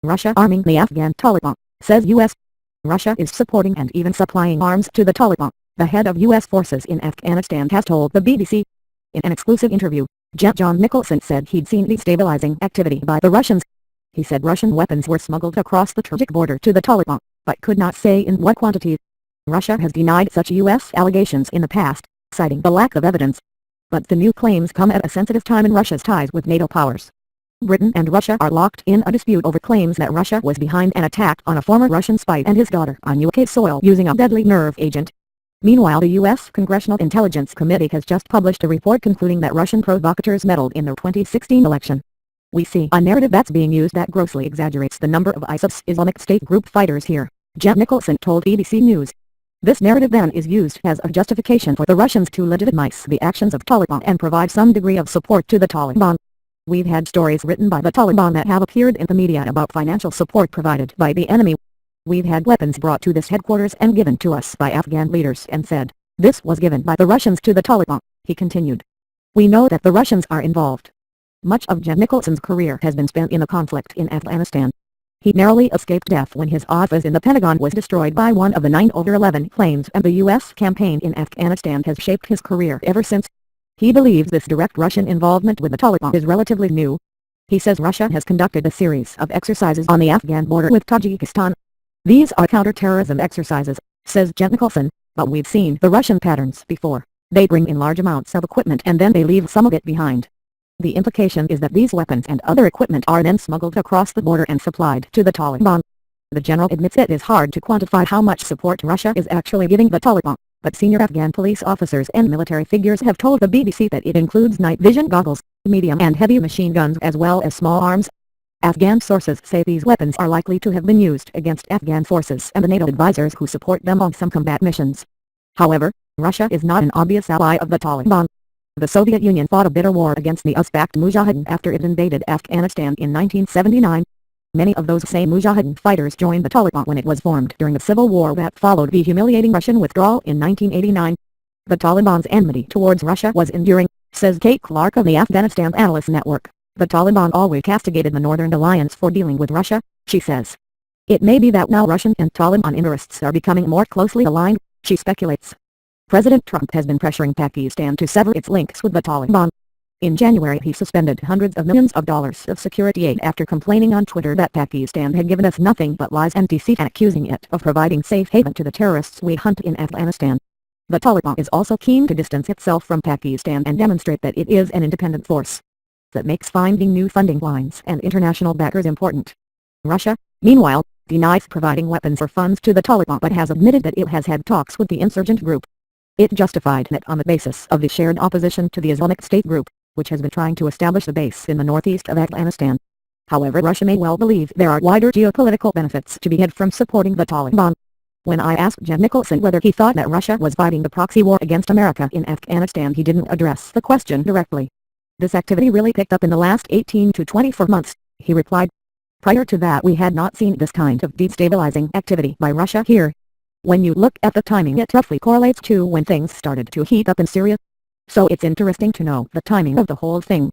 Russia arming the Afghan Taliban, says U.S. Russia is supporting and even supplying arms to the Taliban, the head of U.S. forces in Afghanistan has told the BBC. In an exclusive interview, Gen. John Nicholson said he'd seen destabilizing activity by the Russians. He said Russian weapons were smuggled across the Turkic border to the Taliban, but could not say in what quantities. Russia has denied such U.S. allegations in the past, citing the lack of evidence. But the new claims come at a sensitive time in Russia's ties with NATO powers. Britain and Russia are locked in a dispute over claims that Russia was behind an attack on a former Russian spy and his daughter on UK soil using a deadly nerve agent. Meanwhile, the U.S. Congressional Intelligence Committee has just published a report concluding that Russian provocateurs meddled in the 2016 election. We see a narrative that's being used that grossly exaggerates the number of ISIS Islamic State group fighters here, Gen. Nicholson told BBC News. This narrative then is used as a justification for the Russians to legitimize the actions of Taliban and provide some degree of support to the Taliban. We've had stories written by the Taliban that have appeared in the media about financial support provided by the enemy. We've had weapons brought to this headquarters and given to us by Afghan leaders and said, this was given by the Russians to the Taliban, he continued. We know that the Russians are involved. Much of Gen. Nicholson's career has been spent in the conflict in Afghanistan. He narrowly escaped death when his office in the Pentagon was destroyed by one of the 9/11 planes, and the U.S. campaign in Afghanistan has shaped his career ever since. He believes this direct Russian involvement with the Taliban is relatively new. He says Russia has conducted a series of exercises on the Afghan border with Tajikistan. These are counter-terrorism exercises, says Gen. Nicholson, but we've seen the Russian patterns before. They bring in large amounts of equipment and then they leave some of it behind. The implication is that these weapons and other equipment are then smuggled across the border and supplied to the Taliban. The general admits it is hard to quantify how much support Russia is actually giving the Taliban, but senior Afghan police officers and military figures have told the BBC that it includes night vision goggles, medium and heavy machine guns as well as small arms. Afghan sources say these weapons are likely to have been used against Afghan forces and the NATO advisors who support them on some combat missions. However, Russia is not an obvious ally of the Taliban. The Soviet Union fought a bitter war against the US-backed Mujahideen after it invaded Afghanistan in 1979. Many of those same Mujahideen fighters joined the Taliban when it was formed during the civil war that followed the humiliating Russian withdrawal in 1989. The Taliban's enmity towards Russia was enduring, says Kate Clark of the Afghanistan Analyst Network. The Taliban always castigated the Northern Alliance for dealing with Russia, she says. It may be that now Russian and Taliban interests are becoming more closely aligned, she speculates. President Trump has been pressuring Pakistan to sever its links with the Taliban. In January he suspended hundreds of millions of dollars of security aid after complaining on Twitter that Pakistan had given us nothing but lies and deceit, accusing it of providing safe haven to the terrorists we hunt in Afghanistan. The Taliban is also keen to distance itself from Pakistan and demonstrate that it is an independent force. That makes finding new funding lines and international backers important. Russia, meanwhile, denies providing weapons or funds to the Taliban but has admitted that it has had talks with the insurgent group. It justified that on the basis of the shared opposition to the Islamic State group, which has been trying to establish a base in the northeast of Afghanistan. However, Russia may well believe there are wider geopolitical benefits to be had from supporting the Taliban. When I asked Gen. Nicholson whether he thought that Russia was fighting the proxy war against America in Afghanistan, he didn't address the question directly. This activity really picked up in the last 18 to 24 months, he replied. Prior to that we had not seen this kind of destabilizing activity by Russia here. When you look at the timing, it roughly correlates to when things started to heat up in Syria. So it's interesting to know the timing of the whole thing.